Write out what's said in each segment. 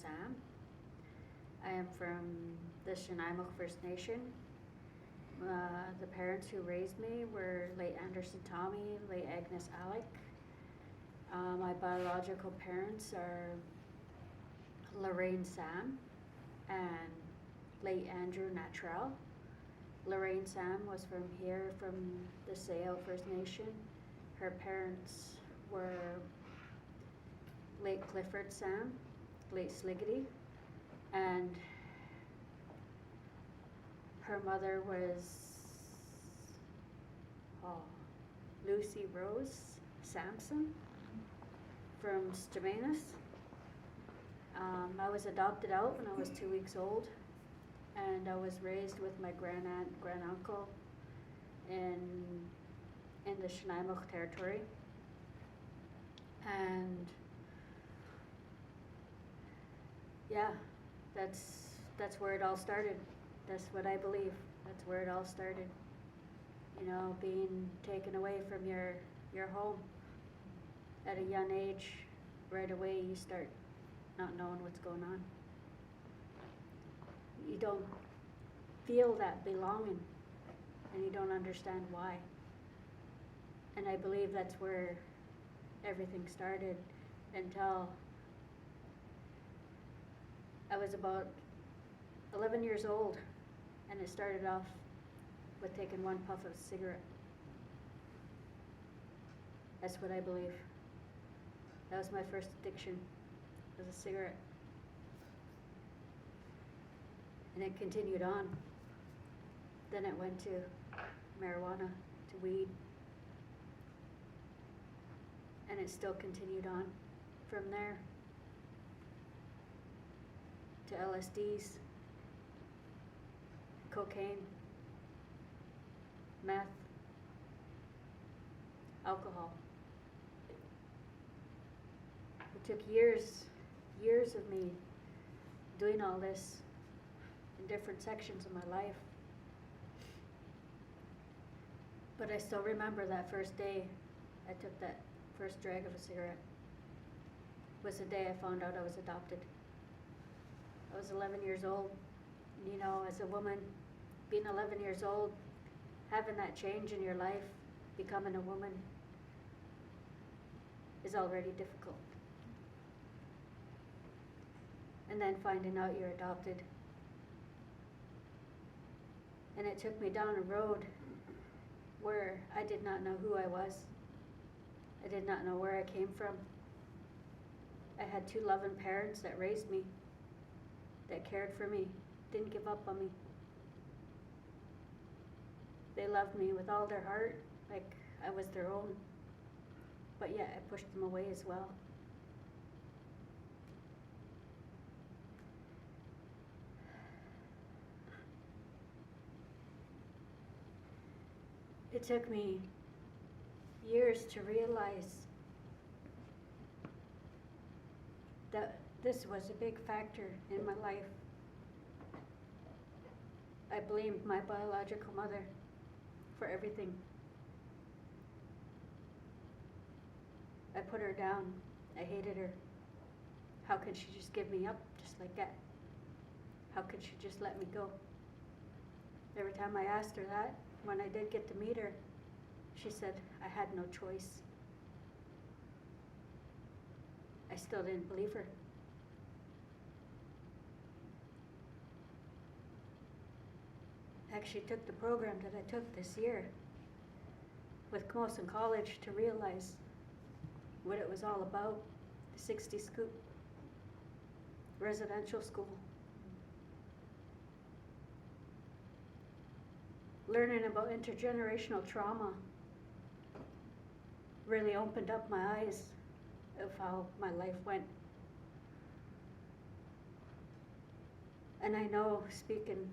Sam. I am from the Tsawout First Nation. The parents who raised me were late Anderson Tommy, late Agnes Alec. My biological parents are Lorraine Sam and late Andrew Natrell. Lorraine Sam was from here, from the Tsawout First Nation. Her parents were late Clifford Sam, late Sliggity, and her mother was Lucy Rose Sampson from Stamanis. I was adopted out when I was 2 weeks old, and I was raised with my grandaunt, granduncle in the Shinaimuk territory. And yeah, that's where it all started. That's what I believe. That's where it all started. You know, being taken away from your home at a young age. Right away you start not knowing what's going on. You don't feel that belonging, and you don't understand why. And I believe that's where everything started until I was about 11 years old, and it started off with taking one puff of a cigarette. That's what I believe. That was my first addiction, was a cigarette. And it continued on. Then it went to marijuana, to weed. And it still continued on from there to LSDs, cocaine, meth, alcohol. It took years of me doing all this in different sections of my life. But I still remember that first day I took that first drag of a cigarette. It was the day I found out I was adopted. I was 11 years old. You know, as a woman, being 11 years old, having that change in your life, becoming a woman, is already difficult. And then finding out you're adopted. And it took me down a road where I did not know who I was. I did not know where I came from. I had two loving parents that raised me, that cared for me, didn't give up on me. They loved me with all their heart, like I was their own. But yet I pushed them away as well. It took me years to realize that this was a big factor in my life. I blamed my biological mother for everything. I put her down. I hated her. How could she just give me up just like that? How could she just let me go? Every time I asked her that, when I did get to meet her, she said I had no choice. I still didn't believe her. I actually took the program that I took this year with QuaQolt College to realize what it was all about, the 60 Scoop residential school. Learning about intergenerational trauma really opened up my eyes of how my life went. And I know, speaking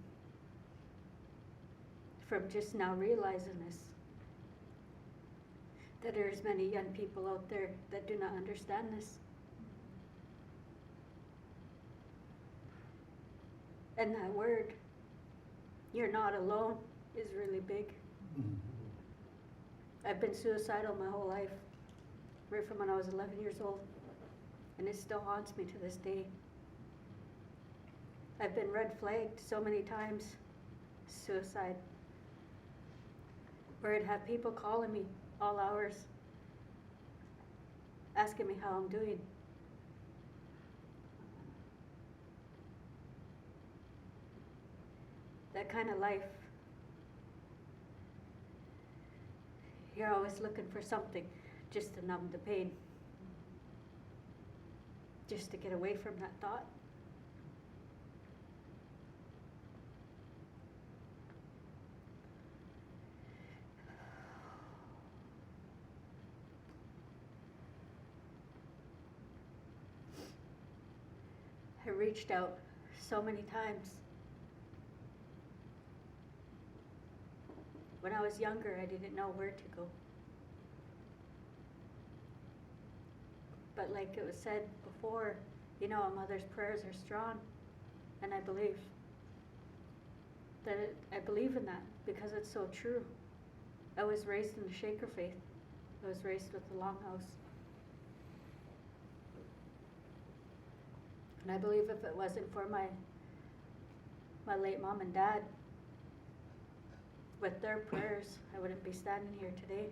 from just now realizing this, that there's many young people out there that do not understand this. And that word, you're not alone, is really big. I've been suicidal my whole life, right from when I was 11 years old, and it still haunts me to this day. I've been red flagged so many times, suicide, where I'd have people calling me all hours, asking me how I'm doing. That kind of life, you're always looking for something just to numb the pain, just to get away from that thought. I reached out so many times. When I was younger, I didn't know where to go. But like it was said before, you know, a mother's prayers are strong, and I believe I believe in that because it's so true. I was raised in the Shaker faith. I was raised with the Longhouse. And I believe if it wasn't for my late mom and dad, with their prayers, I wouldn't be standing here today.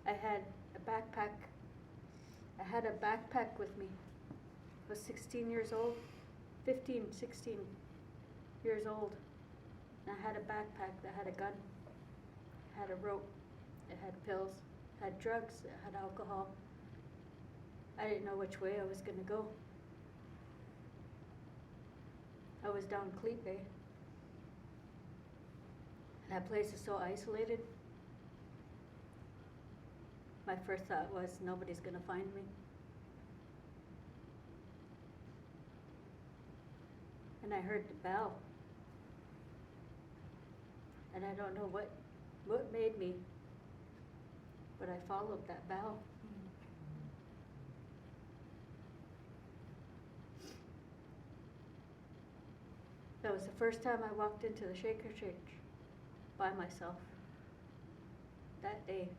I had a backpack. I had a backpack with me. I was 16 years old, 15, 16 years old. And I had a backpack that had a gun, it had a rope, it had pills, it had drugs, it had alcohol. I didn't know which way I was going to go. I was down Cleat Bay. That place is so isolated. My first thought was, nobody's going to find me. And I heard the bell. And I don't know what made me, but I followed that bell. That was the first time I walked into the Shaker Church by myself that day.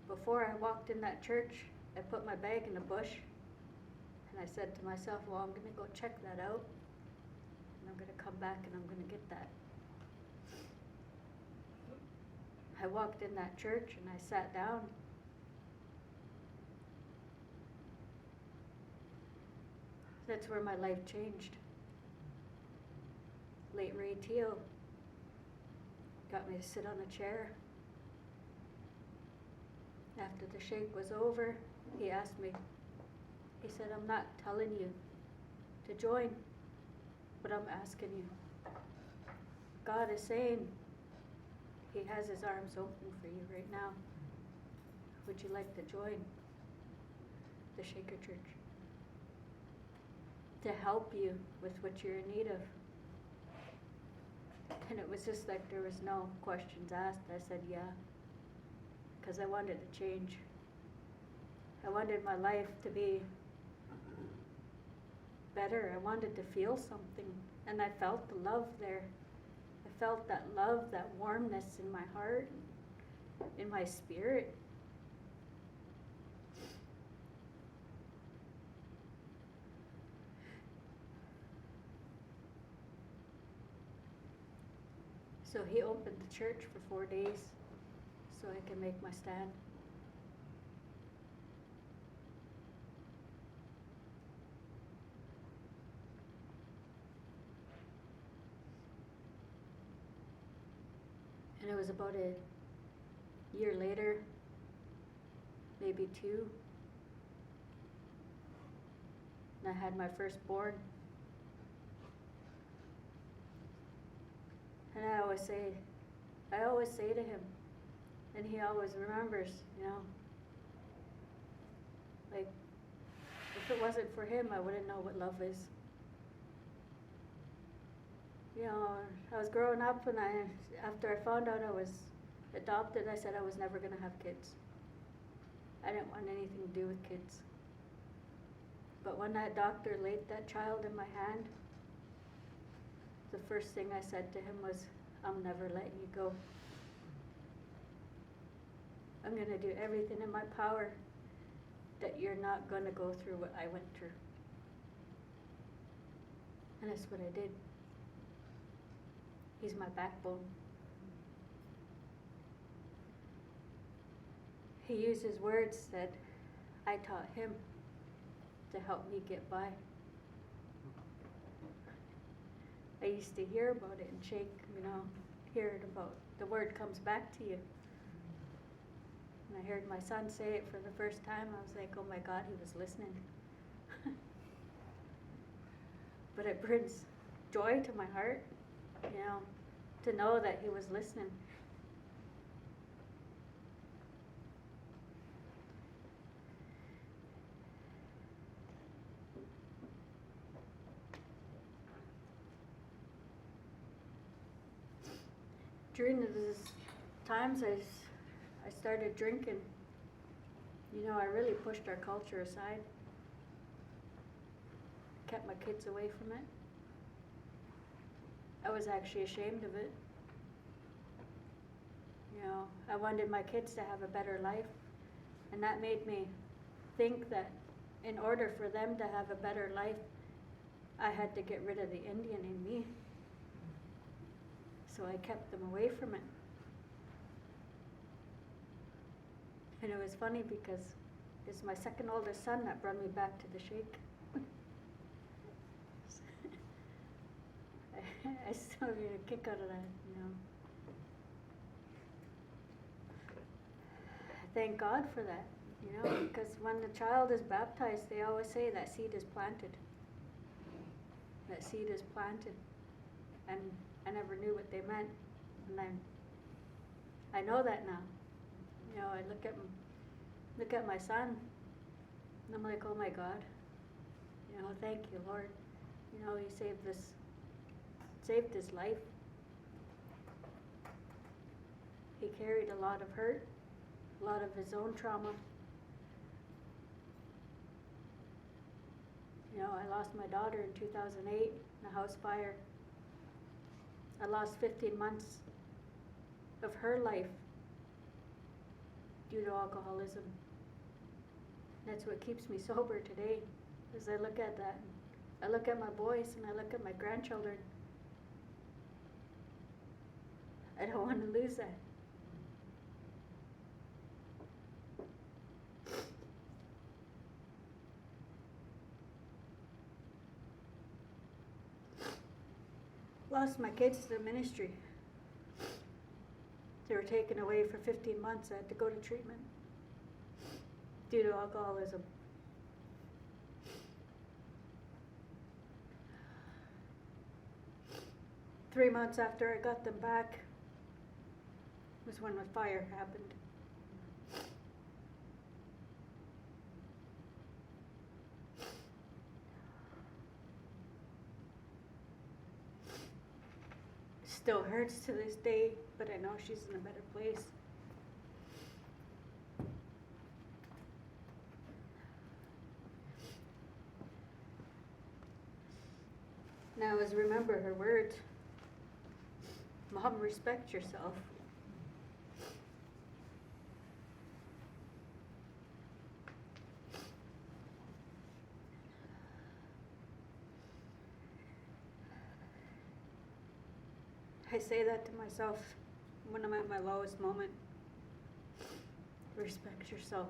Before I walked in that church, I put my bag in a bush and I said to myself, well, I'm going to go check that out and I'm going to come back and I'm going to get that. I walked in that church and I sat down. That's where my life changed. Late Ray Teal got me to sit on a chair. After the shake was over, he asked me, he said, I'm not telling you to join, but I'm asking you. God is saying he has his arms open for you right now. Would you like to join the Shaker Church? To help you with what you're in need of. And it was just like there was no questions asked. I said, yeah, because I wanted to change. I wanted my life to be better. I wanted to feel something. And I felt the love there. I felt that love, that warmness in my heart, in my spirit. So he opened the church for 4 days so I can make my stand. And it was about a year later, maybe 2, and I had my firstborn. And I always say to him, and he always remembers, you know, like, if it wasn't for him, I wouldn't know what love is. You know, I was growing up and after I found out I was adopted, I said I was never going to have kids. I didn't want anything to do with kids. But when that doctor laid that child in my hand, the first thing I said to him was, I'm never letting you go. I'm going to do everything in my power that you're not going to go through what I went through. And that's what I did. He's my backbone. He uses words that I taught him to help me get by. I used to hear about it and shake, hear it about, the word comes back to you. And I heard my son say it for the first time. I was like, oh my God, he was listening. But it brings joy to my heart, to know that he was listening. During these times I started drinking. I really pushed our culture aside. Kept my kids away from it. I was actually ashamed of it. I wanted my kids to have a better life, and that made me think that in order for them to have a better life, I had to get rid of the Indian in me. So I kept them away from it. And it was funny because it's my second oldest son that brought me back to the shake. I still get a kick out of that, Thank God for that, because when the child is baptized, they always say that seed is planted. That seed is planted. And I never knew what they meant. And I know that now. I look at my son, and I'm like, oh my God. Thank you, Lord. He saved his life. He carried a lot of hurt, a lot of his own trauma. I lost my daughter in 2008 in a house fire. I lost 15 months of her life due to alcoholism. That's what keeps me sober today, as I look at that. I look at my boys and I look at my grandchildren. I don't want to lose that. Lost my kids to the ministry. They were taken away for 15 months. I had to go to treatment due to alcoholism. Three months after I got them back was when the fire happened. Still hurts to this day, but I know she's in a better place. Now, I always remember her words. Mom, respect yourself. I say that to myself when I'm at my lowest moment. Respect yourself.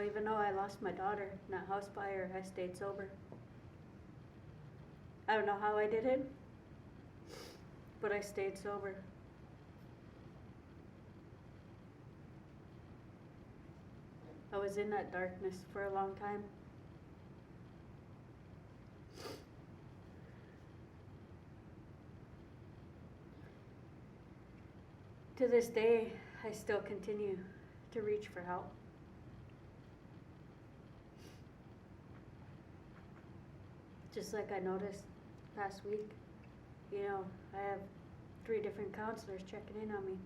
Even though I lost my daughter in that house fire, I stayed sober. I don't know how I did it, but I stayed sober. I was in that darkness for a long time. To this day, I still continue to reach for help. Just like I noticed last week, I have 3 different counselors checking in on me.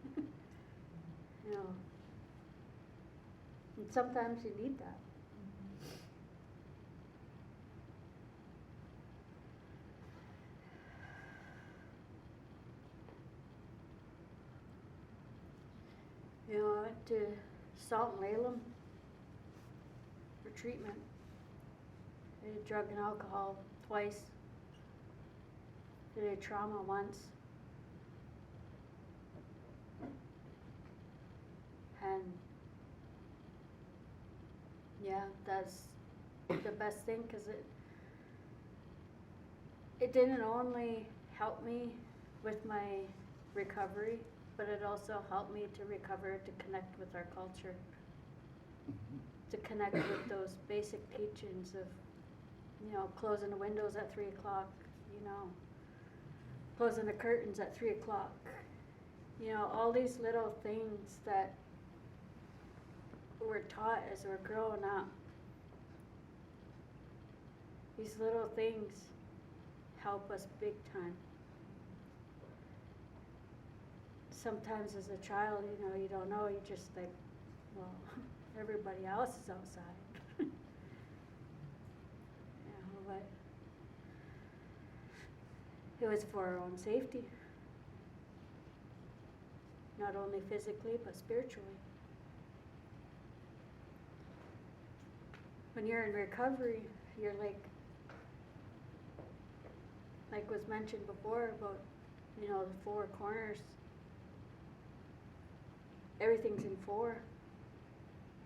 you know. And sometimes you need that. You know, I went to Salt and Lalem for treatment. I did drug and alcohol twice. I did trauma once. And yeah, that's the best thing, because it didn't only help me with my recovery, but it also helped me to recover, to connect with our culture, to connect with those basic teachings of, you know, closing the windows at 3 o'clock, you know, closing the curtains at 3 o'clock, you know, all these little things that we're taught as we're growing up. These little things help us big time. Sometimes as a child, you know, you don't know, you just think, well, everybody else is outside. You know, but it was for our own safety. Not only physically, but spiritually. When you're in recovery, you're like was mentioned before about, you know, the 4 corners. Everything's in 4,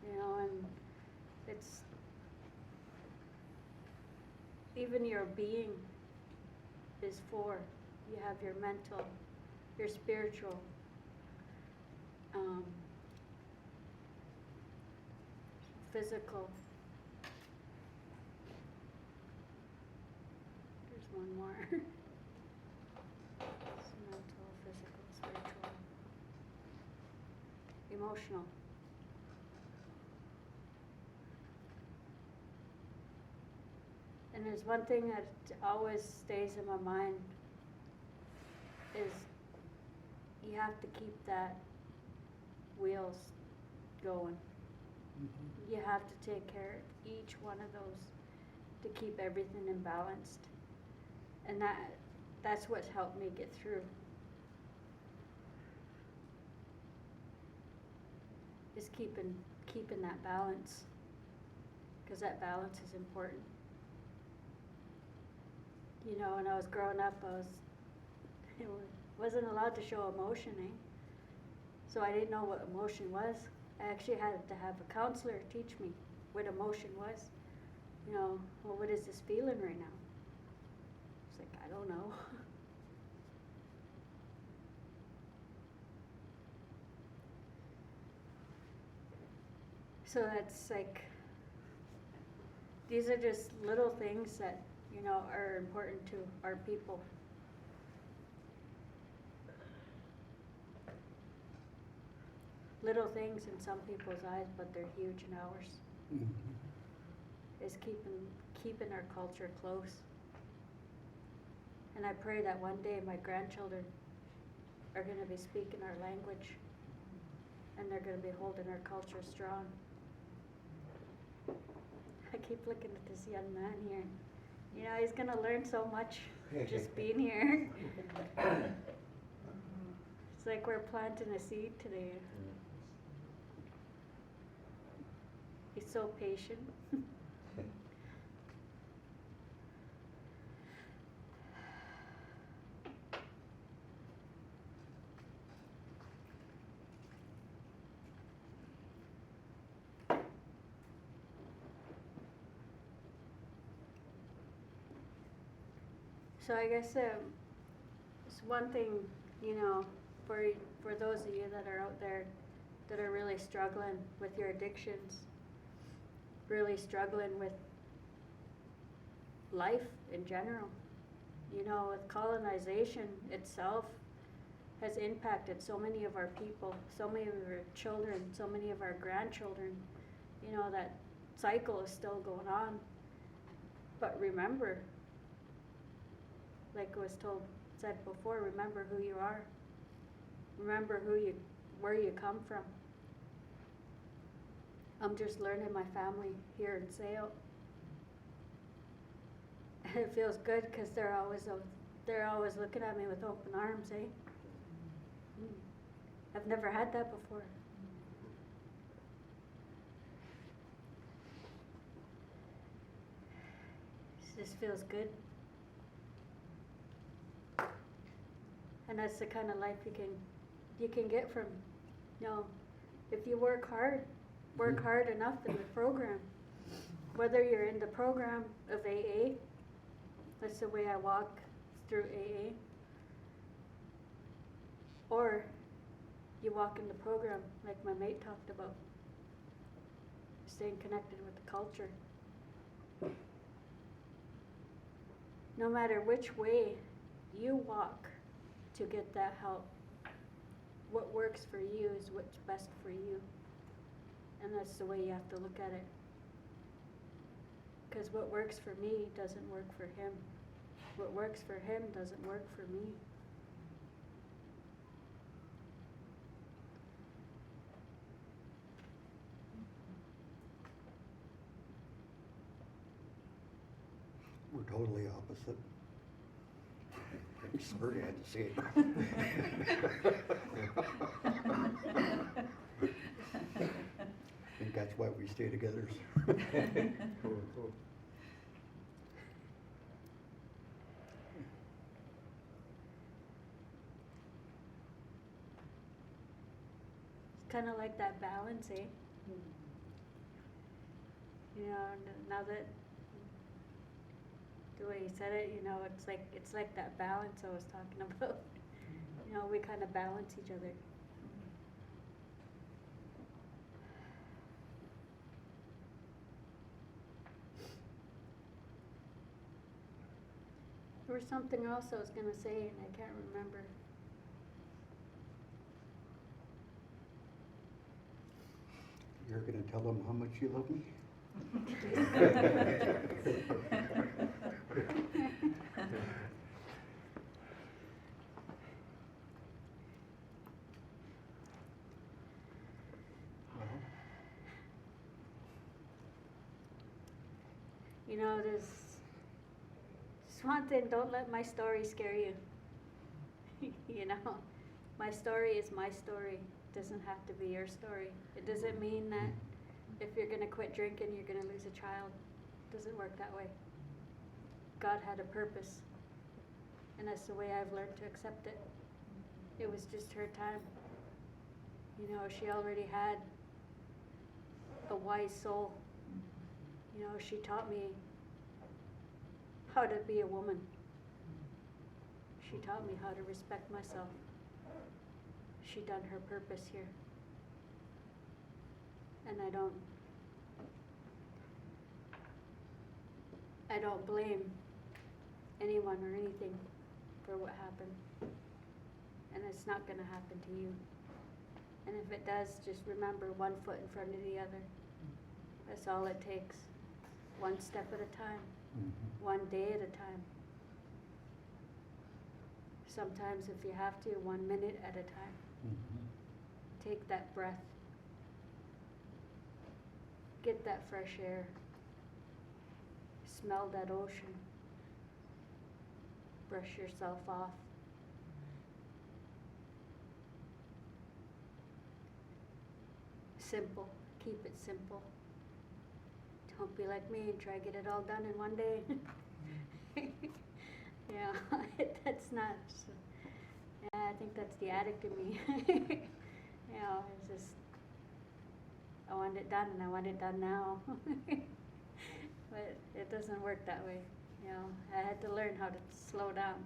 you know, and it's, even your being is 4. You have your mental, your spiritual, physical. There's one more. It's mental, physical, spiritual, emotional. And there's one thing that always stays in my mind is you have to keep that wheels going. Mm-hmm. You have to take care of each one of those to keep everything in balanced. And that's what's helped me get through. Is keeping that balance, because that balance is important. You know, when I was growing up, wasn't allowed to show emotion, So I didn't know what emotion was. I actually had to have a counselor teach me what emotion was. You know, well, what is this feeling right now? It's like, I don't know. So that's like, these are just little things that, you know, are important to our people. Little things in some people's eyes, but they're huge in ours. Mm-hmm. Is keeping our culture close. And I pray that one day my grandchildren are going to be speaking our language, and they're going to be holding our culture strong. I keep looking at this young man here. You know, he's going to learn so much just being here. It's like we're planting a seed today. He's so patient. So I guess it's one thing, you know, for those of you that are out there that are really struggling with your addictions, really struggling with life in general. You know, with colonization itself has impacted so many of our people, so many of our children, so many of our grandchildren. You know, that cycle is still going on. But remember, like it was said before, remember who you are. Remember where you come from. I'm just learning my family here in Tsawout. And it feels good because they're always looking at me with open arms, eh? I've never had that before. This feels good. And that's the kind of life you can get from, if you work hard enough in the program. Whether you're in the program of AA, that's the way I walk through AA, or you walk in the program like my mate talked about, staying connected with the culture. No matter which way you walk to get that help, what works for you is what's best for you. And that's the way you have to look at it. Because what works for me doesn't work for him. What works for him doesn't work for me. We're totally opposite. I'm sorry I had to say it. I think that's why we stay together. It's kind of like that balance, eh? Now that the way you said it, it's like that balance I was talking about. We kind of balance each other. There was something else I was going to say and I can't remember. You're going to tell them how much you love me? There's just one thing, don't let my story scare you. My story is my story. It doesn't have to be your story. It doesn't mean that if you're going to quit drinking, you're going to lose a child. It doesn't work that way. God had a purpose, and that's the way I've learned to accept it. It was just her time. She already had a wise soul. She taught me how to be a woman. She taught me how to respect myself. She done her purpose here. And I don't blame anyone or anything for what happened. And it's not going to happen to you. And if it does, just remember, one foot in front of the other. That's all it takes. One step at a time. Mm-hmm. One day at a time. Sometimes if you have to, 1 minute at a time. Mm-hmm. Take that breath. Get that fresh air. Smell that ocean. Brush yourself off. Simple. Keep it simple. Don't be like me and try to get it all done in one day. That's not. I think that's the addict in me. It's just, I want it done and I want it done now. But it doesn't work that way. I had to learn how to slow down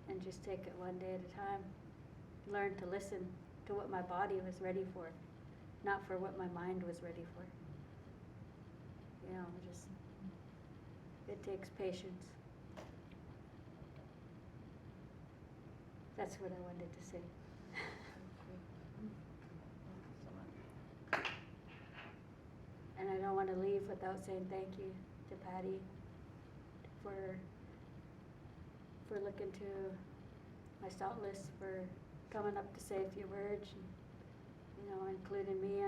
and just take it one day at a time. Learn to listen to what my body was ready for, not for what my mind was ready for. It takes patience. That's what I wanted to say. And I don't want to leave without saying thank you to Patty for looking to my salt list, for coming up to say a few words, and, including me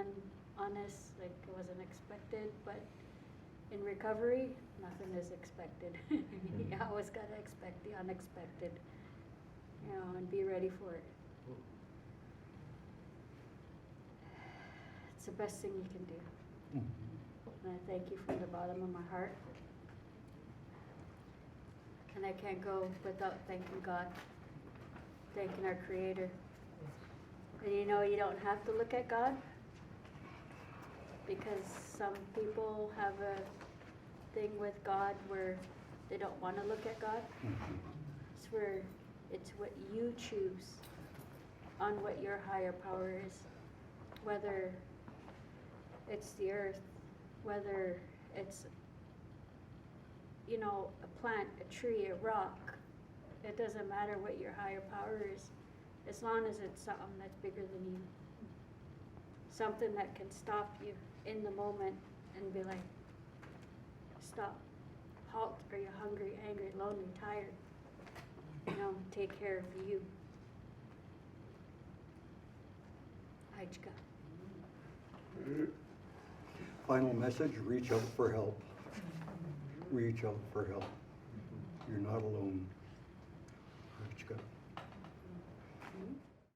honest, like it wasn't expected, but in recovery, nothing is expected. You always gotta expect the unexpected, you know, and be ready for it. It's the best thing you can do. And I thank you from the bottom of my heart. And I can't go without thanking God, thanking our Creator. And you know, you don't have to look at God, because some people have a thing with God where they don't want to look at God. It's what you choose on what your higher power is, whether it's the earth, whether it's, you know, a plant, a tree, a rock. It doesn't matter what your higher power is, as long as it's something that's bigger than you. Something that can stop you in the moment and be like, stop, halt, are you hungry, angry, lonely, tired? You know, take care of you. Ajka. Final message, reach out for help. Reach out for help. You're not alone. Ajka.